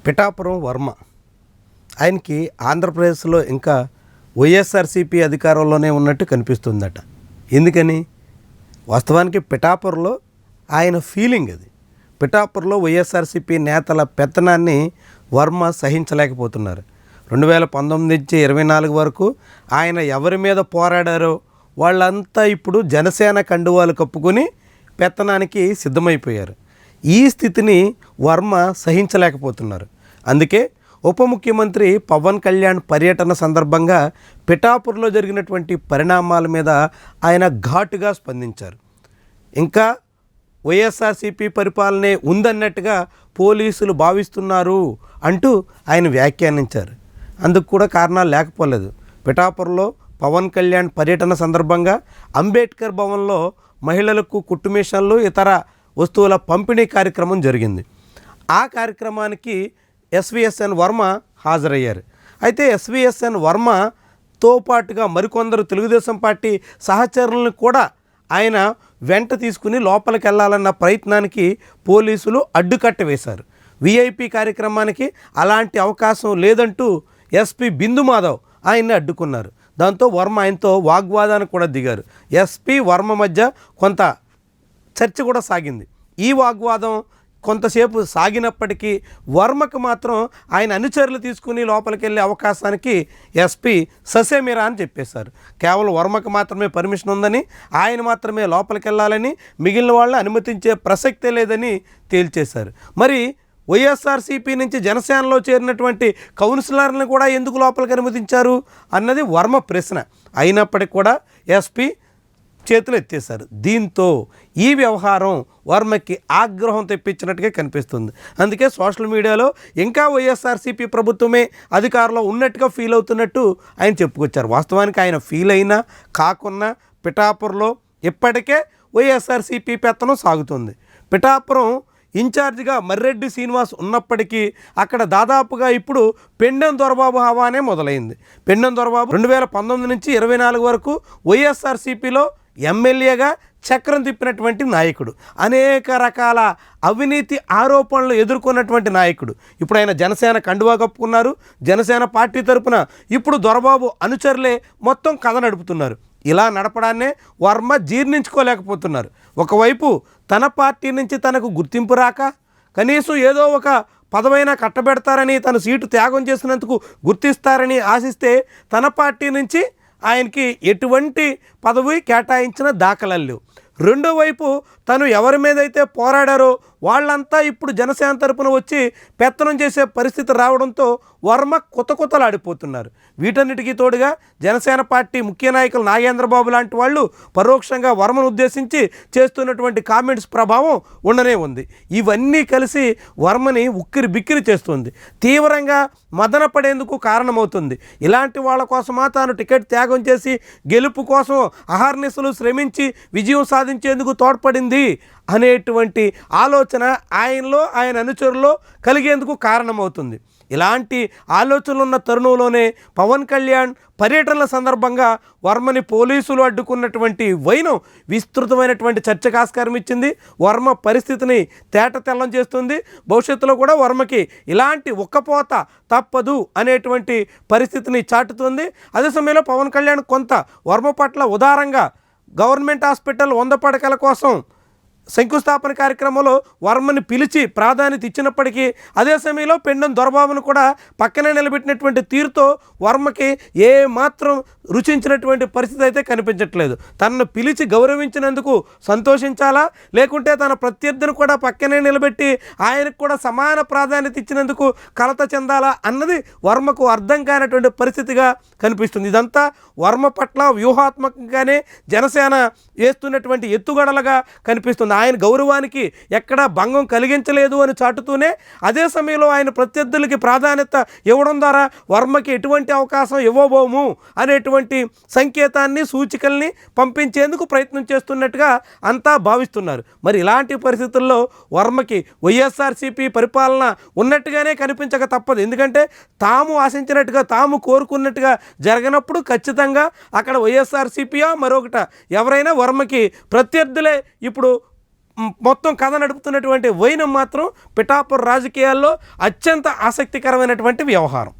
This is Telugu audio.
పిఠాపురం వర్మ ఆయనకి ఆంధ్రప్రదేశ్లో ఇంకా వైఎస్ఆర్సీపీ అధికారంలోనే ఉన్నట్టు కనిపిస్తుందట. ఎందుకని? వాస్తవానికి పిఠాపురంలో ఆయన ఫీలింగ్ అది. పిఠాపురంలో వైఎస్ఆర్సీపీ నేతల పెత్తనాన్ని వర్మ సహించలేకపోతున్నారు. 2019 నుంచి 24 వరకు ఆయన ఎవరి మీద పోరాడారో వాళ్ళంతా ఇప్పుడు జనసేన కండువాలు కప్పుకొని పెత్తనానికి సిద్ధమైపోయారు. ఈ స్థితిని వర్మ సహించలేకపోతున్నారు. అందుకే ఉప ముఖ్యమంత్రి పవన్ కళ్యాణ్ పర్యటన సందర్భంగా పిఠాపురంలో జరిగినటువంటి పరిణామాల మీద ఆయన ఘాటుగా స్పందించారు. ఇంకా వైఎస్ఆర్సీపీ పరిపాలనే ఉందన్నట్టుగా పోలీసులు భావిస్తున్నారు అంటూ ఆయన వ్యాఖ్యానించారు. అందుకు కూడా కారణాలు లేకపోలేదు. పిఠాపురంలో పవన్ కళ్యాణ్ పర్యటన సందర్భంగా అంబేద్కర్ భవన్లో మహిళలకు కుట్టుమిషన్లు ఇతర వస్తువుల పంపిణీ కార్యక్రమం జరిగింది. ఆ కార్యక్రమానికి ఎస్విఎస్ఎన్ వర్మ హాజరయ్యారు. అయితే ఎస్విఎస్ఎన్ వర్మతో పాటుగా మరికొందరు తెలుగుదేశం పార్టీ సహచరులను కూడా ఆయన వెంట తీసుకుని లోపలికి వెళ్ళాలన్న ప్రయత్నానికి పోలీసులు అడ్డుకట్ట వేశారు. విఐపి కార్యక్రమానికి అలాంటి అవకాశం లేదంటూ ఎస్పీ బిందు మాధవ్ ఆయన్ని అడ్డుకున్నారు. దాంతో వర్మ ఆయనతో వాగ్వాదానికి కూడా దిగారు. ఎస్పీ వర్మ మధ్య కొంత చర్చ కూడా సాగింది. ఈ వాగ్వాదం కొంతసేపు సాగినప్పటికీ వర్మకు మాత్రం ఆయన అనుచరులు తీసుకుని లోపలికి వెళ్ళే అవకాశానికి ఎస్పీ ససేమిరా అని చెప్పేశారు. కేవలం వర్మకు మాత్రమే పర్మిషన్ ఉందని, ఆయన మాత్రమే లోపలికి వెళ్ళాలని, మిగిలిన వాళ్ళని అనుమతించే ప్రసక్తే లేదని తేల్చేశారు. మరి వైఎస్ఆర్సీపీ నుంచి జనసేనలో చేరినటువంటి కౌన్సిలర్లను కూడా ఎందుకు లోపలికి అనుమతించారు అన్నది వర్మ ప్రశ్న. అయినప్పటికీ కూడా ఎస్పీ చేతులు ఎత్తేశారు. దీంతో ఈ వ్యవహారం వర్మకి ఆగ్రహం తెప్పించినట్టుగా కనిపిస్తుంది. అందుకే సోషల్ మీడియాలో ఇంకా వైఎస్ఆర్సీపీ ప్రభుత్వమే అధికారంలో ఉన్నట్టుగా ఫీల్ అవుతున్నట్టు ఆయన చెప్పుకొచ్చారు. వాస్తవానికి ఆయన ఫీల్ అయినా కాకున్నా పిఠాపురంలో ఇప్పటికే వైఎస్ఆర్సీపీ పెత్తనం సాగుతుంది. పిఠాపురం ఇన్ఛార్జిగా మర్రెడ్డి శ్రీనివాస్ ఉన్నప్పటికీ అక్కడ దాదాపుగా ఇప్పుడు పెండెం దొరబాబు హవానే మొదలైంది. పెండెం దొరబాబు 2019 నుంచి 24 వరకు వైఎస్ఆర్సీపీలో ఎమ్మెల్యేగా చక్రం తిప్పినటువంటి నాయకుడు, అనేక రకాల అవినీతి ఆరోపణలు ఎదుర్కొన్నటువంటి నాయకుడు. ఇప్పుడు ఆయన జనసేన కండువా కప్పుకున్నారు. జనసేన పార్టీ తరపున ఇప్పుడు దొరబాబు అనుచరులే మొత్తం కథ నడుపుతున్నారు. ఇలా నడపడాన్నే వర్మ జీర్ణించుకోలేకపోతున్నారు. ఒకవైపు తన పార్టీ నుంచి తనకు గుర్తింపు రాక, కనీసం ఏదో ఒక పదవైనా కట్టబెడతారని, తన సీటు త్యాగం చేసినందుకు గుర్తిస్తారని ఆశిస్తే తన పార్టీ నుంచి ఆయనకి ఎటువంటి పదవి కేటాయించిన దాఖలాలు లేవు. రెండో వైపు తను ఎవరి మీద అయితే పోరాడారో వాళ్ళంతా ఇప్పుడు జనసేన తరపున వచ్చి పెత్తనం చేసే పరిస్థితి రావడంతో వర్మ కొత్తలాడిపోతున్నారు. వీటన్నిటికీ తోడుగా జనసేన పార్టీ ముఖ్య నాయకులు నాగేంద్రబాబు లాంటి వాళ్ళు పరోక్షంగా వర్మను ఉద్దేశించి చేస్తున్నటువంటి కామెంట్స్ ప్రభావం ఉండనే ఉంది. ఇవన్నీ కలిసి వర్మని ఉక్కిరి బిక్కిరి చేస్తుంది, తీవ్రంగా మదన పడేందుకు కారణమవుతుంది. ఇలాంటి వాళ్ళ కోసమా తాను టికెట్ త్యాగం చేసి గెలుపు కోసం అహర్నిశలు శ్రమించి విజయం సాధించేందుకు తోడ్పడింది అనేటువంటి ఆలోచన ఆయనలో, ఆయన అనుచరుల్లో కలిగేందుకు కారణమవుతుంది. ఇలాంటి ఆలోచనలు ఉన్న తరుణంలోనే పవన్ కళ్యాణ్ పర్యటనల సందర్భంగా వర్మని పోలీసులు అడ్డుకున్నటువంటి వైనం విస్తృతమైనటువంటి చర్చకు ఆస్కారం ఇచ్చింది. వర్మ పరిస్థితిని తేటతెల్లం చేస్తుంది. భవిష్యత్తులో కూడా వర్మకి ఇలాంటి ఒక్కపోత తప్పదు అనేటువంటి పరిస్థితిని చాటుతుంది. అదే సమయంలో పవన్ కళ్యాణ్ కొంత వర్మ పట్ల ఉదారంగా గవర్నమెంట్ హాస్పిటల్ 100 పడకల కోసం శంకుస్థాపన కార్యక్రమంలో వర్మని పిలిచి ప్రాధాన్యత ఇచ్చినప్పటికీ అదే సమయంలో పెండెం దొరబాబును కూడా పక్కనే నిలబెట్టినటువంటి తీరుతో వర్మకి ఏ మాత్రం రుచించినటువంటి పరిస్థితి అయితే కనిపించట్లేదు. తనను పిలిచి గౌరవించినందుకు సంతోషించాలా, లేకుంటే తన ప్రత్యర్థిని కూడా పక్కనే నిలబెట్టి ఆయనకు కూడా సమాన ప్రాధాన్యత ఇచ్చినందుకు కలత చెందాలా అన్నది వర్మకు అర్థం కానటువంటి పరిస్థితిగా కనిపిస్తుంది. ఇదంతా వర్మ పట్ల వ్యూహాత్మకంగానే జనసేన వేస్తున్నటువంటి ఎత్తుగడలుగా కనిపిస్తుంది. ఆయన గౌరవానికి ఎక్కడా భంగం కలిగించలేదు అని చాటుతూనే అదే సమయంలో ఆయన ప్రత్యర్థులకి ప్రాధాన్యత ఇవ్వడం ద్వారా వర్మకి ఎటువంటి అవకాశం ఇవ్వబోము అనేటువంటి సంకేతాన్ని, సూచికల్ని పంపించేందుకు ప్రయత్నం చేస్తున్నట్టుగా అంతా భావిస్తున్నారు. మరి ఇలాంటి పరిస్థితుల్లో వర్మకి వైఎస్ఆర్సీపీ పరిపాలన ఉన్నట్టుగానే కనిపించక తప్పదు. ఎందుకంటే తాము ఆశించినట్టుగా, తాము కోరుకున్నట్టుగా జరగనప్పుడు ఖచ్చితంగా అక్కడ వైఎస్ఆర్సీపీయా మరొకట ఎవరైనా వర్మకి ప్రత్యర్థులే ఇప్పుడు మొత్తం కథ నడుపుతున్నటువంటి వైనం మాత్రం పిఠాపురం రాజకీయాల్లో అత్యంత ఆసక్తికరమైనటువంటి వ్యవహారం.